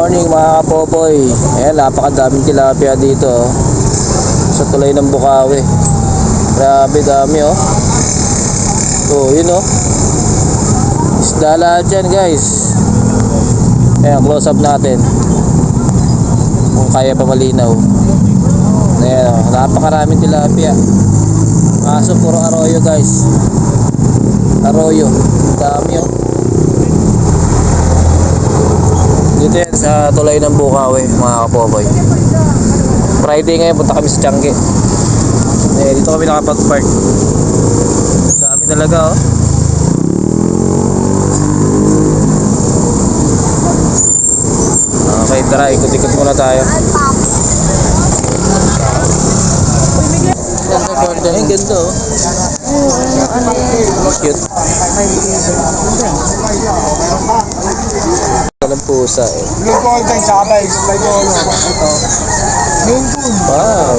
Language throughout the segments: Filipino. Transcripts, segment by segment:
morning mga kapopoy. Ayan, napakadaming tilapia dito sa tulay ng Bukawi. Grabe dami yun isda lahat dyan guys. Ayan, close up natin kung kaya pa malinaw. Ayan, napakaraming tilapia. Kaso puro arroyo guys. Arroyo, dami dito yan sa tulay ng Bukawi mga kapopoy. Friday ngayon, punta kami sa Tiangge. Dito kami nakapag-park. Dami talaga Okay, tara, ikot-ikot muna tayo. Ganda, ganda. Ay, ganda cute. Walang pusa Blue golden tsaka ito. Wow.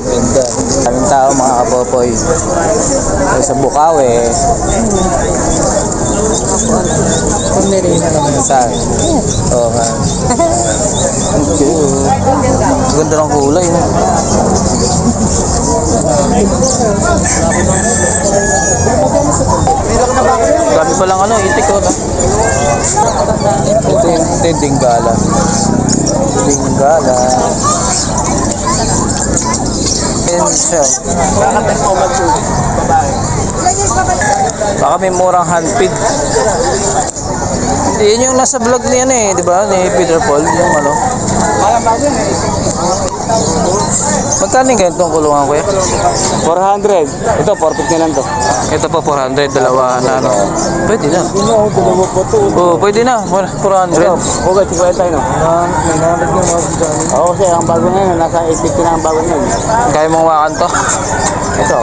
Ganda. Kaming tao mga kapopoy. Sa Bukawi. Saan? Oo nga. Ang cute. Ganda ng kulay. Dami pa lang itik Ito yung dinggala. Dinggala. Yan siya. Baka may murang handpid. Hindi, yun yung nasa vlog niya di ba? Ni Peter Paul, yung Magkano yung ganitong kulungan, kuya? 400. Ito, 450 lang to. Ito po, 400, dalawa na Pwede na. Pwede na, 400. Okay, 50 no? Oo, kasi ang bago ngayon, nasa 850 na ang bago ngayon. Kaya mong wakan to? Ito.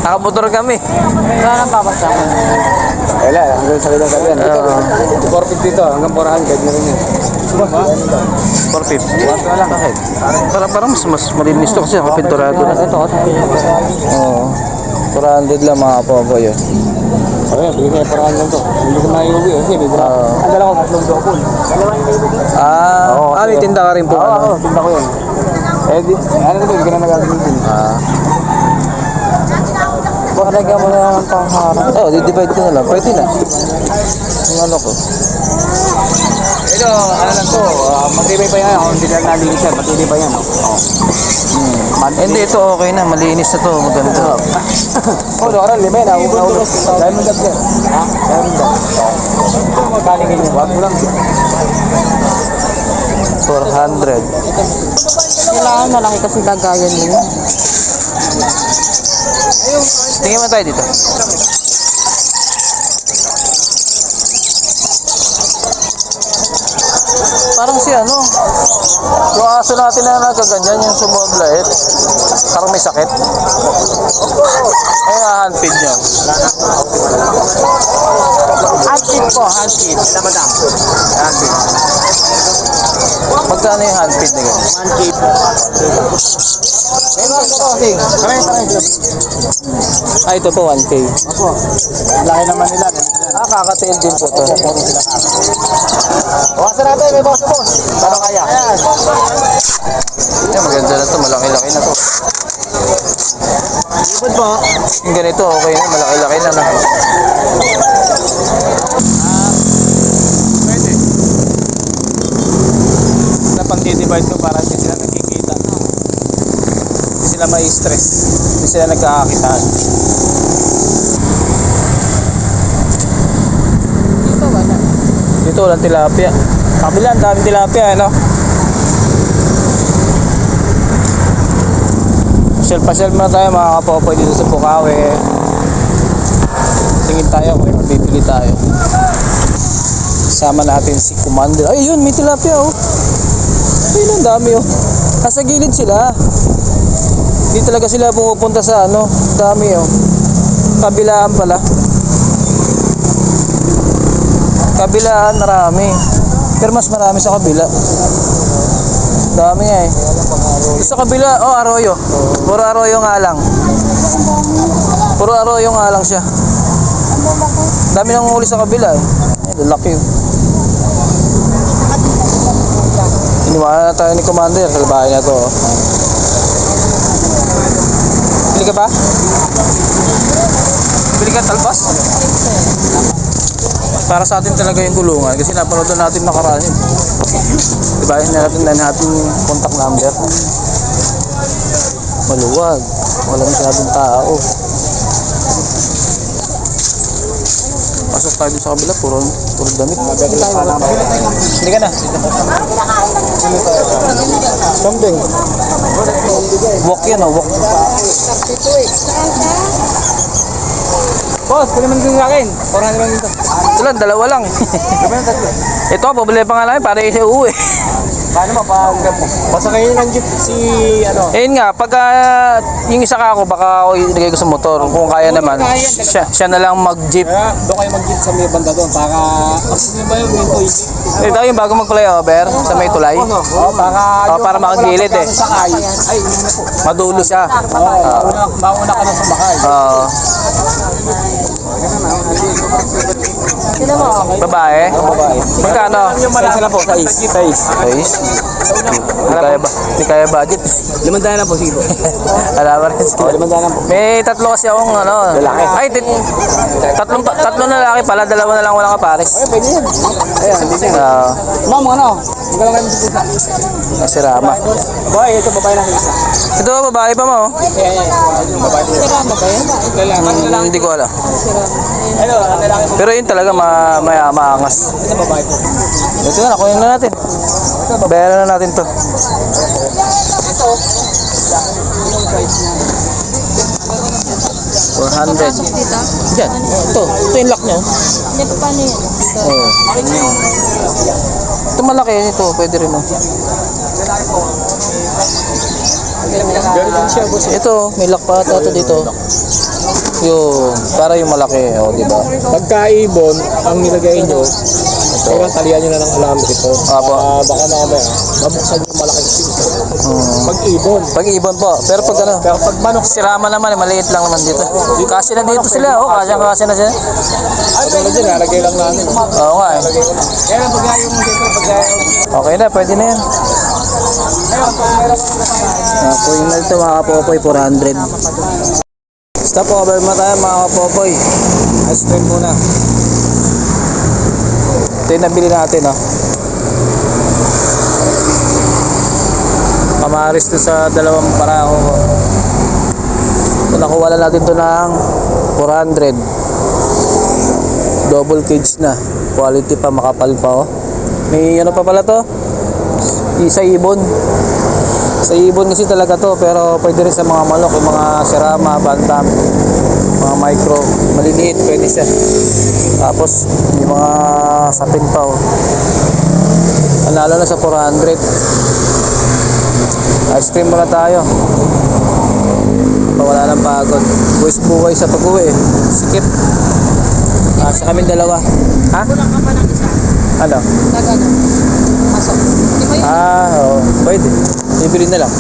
Nakamotor kami. Wala nang papasaman. Wala, hanggang sa lilang kalian. Ito, 450 to, hanggang 400 na rin yun. 450. Wala bakit? Parang mas malinis to kasi nakapinturado na. Ito, Oo. 400 lang mga kapopoy yun. Okay, bigyan tayo 400 to. Hindi ko maiuwi kasi bibira. Ang dala ko 3 dokol. May tinda ka rin po. Oo, tinda ko yun. Ano ito, hindi ka na nagagamitin. Baka lagyan mo na ng pangharap. Di-divide ko na lang. Pwede na. Yung ko. Ito, lang to, matibay pa yan. Hindi lang nalinis yan, matibay pa yan. Hindi, ito okay na. Malinis na to. Maganda. Doon, limay na. Dahil mo dapyan. Dahil mo dapyan. Magaling ganyan. Wag mo lang. 400. Kailangan malaki kasi lagayan mo. Tingin mo tayo dito. Parang yung aso natin na nagaganyan, yung sumublait. Parang may sakit. Ay, handpid niya. Handpid po, handpid. Ano madam? Handpid. Magkano yung handpid na ganyan? 1K po. Ito po 1K. Opo. Laki naman nila. Kakatail din po to. Bawasan natin, may boss. Paano kaya? Ayan. Maganda na to, malaki-laki na to. Ipod po. Yung ganito, okay na, malaki-laki na Pwede. Napag-divide ko para hindi sila nakikita. Hindi sila mai-stress. Hindi sila nagkakakitaan. Dito wala. Dito walang tilapia. Kabilang, daming tilapia, Pasyal muna tayo mga kapopoy dito sa Bukawi. Tingin tayo kung mabibili tayo. Kasama natin si Commander. Ay yun, may tilapia Ayun, ang dami Nasa gilid sila. Hindi talaga sila pumupunta sa dami Kabilaan pala. Kabilaan marami. Pero mas marami sa kabila. Dami nga Sa kabila, arroyo. Puro arroyo nga lang. Puro arroyo nga lang siya. Dami nang huli sa kabila Laki Iniwala na tayo ni Commander sa bahay na to. Oh. Bili ka ba? Bili ka talpas? Para sa atin talaga yung gulungan kasi napanood na natin nakaraan yun. Diba yun natin contact number. Maluwag. Walang masyadong tao. Pasok tayo dun sa kabila, puro damit. Hindi ka na. Kambing. Walk yan, walk. Boss, pwede man din sa akin. 400 lang dito. Ito lang, dalawa lang. Ito, pabili pa nga namin para isa uuwi. Paano mapagap mo? Pasakayin ng jeep si ano? Ayun nga, pagka yung isa ka ako, baka ako ilagay ko sa motor. Kung kaya naman, siya na lang mag-jeep. Kaya doon kayo mag-jeep sa may banda doon para... Ano ba yung window? Ito yung bago mag-flyover sa may tulay. Para makagilid eh. Sakay. Ay, hindi na po. Madulo siya. Mauna ka na sumakay. Oo. Sino mo? Babae? Magkano? Size na po, size. Guys, di kaya budget. 500 na po, sige po. Alam mo rin sila. 500 na po. May tatlo kasi akong ano. Lalaki. Ay, tatlo na lalaki pala, dalawa na lang walang kapares. Ay, pwede yan. Ayan, hindi yan. Ma'am, ano? Huwag ka lang kayo magsipusa. Si Rama. Boy, ito babae lang isa. Ito, babae pa mo. Ayan. Babae po. Sirama ba yan? Lalaki. Hindi ko alam. Ano, lalaki po. Pero yun talaga maangas. Ito babae po. Ito na, kunin na natin. Bayaran na natin to. Ito. Yung price niya. 400. Diyan. Ito yung lock niya. Hindi pa paano yun? Oo. Ito malaki ito, pwede rin oh. Ganun siya, boss. Ito, may lock pa ata ito dito. Yun, para yung malaki, oh, di ba? Pagka-ibon, ang nilagay nyo, kaya talian nyo na ng alam ito. Apo. Baka mamaya, mabuksan yung malaking pinto. Hmm. Pag-ibon. Pag-ibon po. Pero pag ano, Pero pag manok, si Rama naman, maliit lang naman dito. Kasi na dito sila, oh, kasi na sila. ay, pwede dyan, nalagay lang namin. Oo nga eh. Kaya lang pagka yung dito, pagka yung... Okay na, pwede na yan. Ayun, pag meron kang kasama. Po yung nalito mga kapopoy, 400. Stop over mo tayo mga kapopoy. Ice cream muna. Ito yung nabili natin oh. Kamaris to sa dalawang parako. So nakuha na natin to ng 400. Double cage na. Quality pa, makapal pa oh. May ano pa pala to? Isa ibon. Sa ibon kasi talaga to, pero pwede rin sa mga manok, yung mga sirama, bantam, mga micro, maliliit pwede siya. Tapos yung mga sapin pa oh. Panalo na sa 400. Ice cream muna tayo. Wala nang pagod. Buwis-buway sa pag-uwi. Sikip. Sa kami dalawa. Ha? Kulang ka pa ng isa. Ano? Nagano? Masok. Di ba yun? Oo. Pwede. Bibili na lang.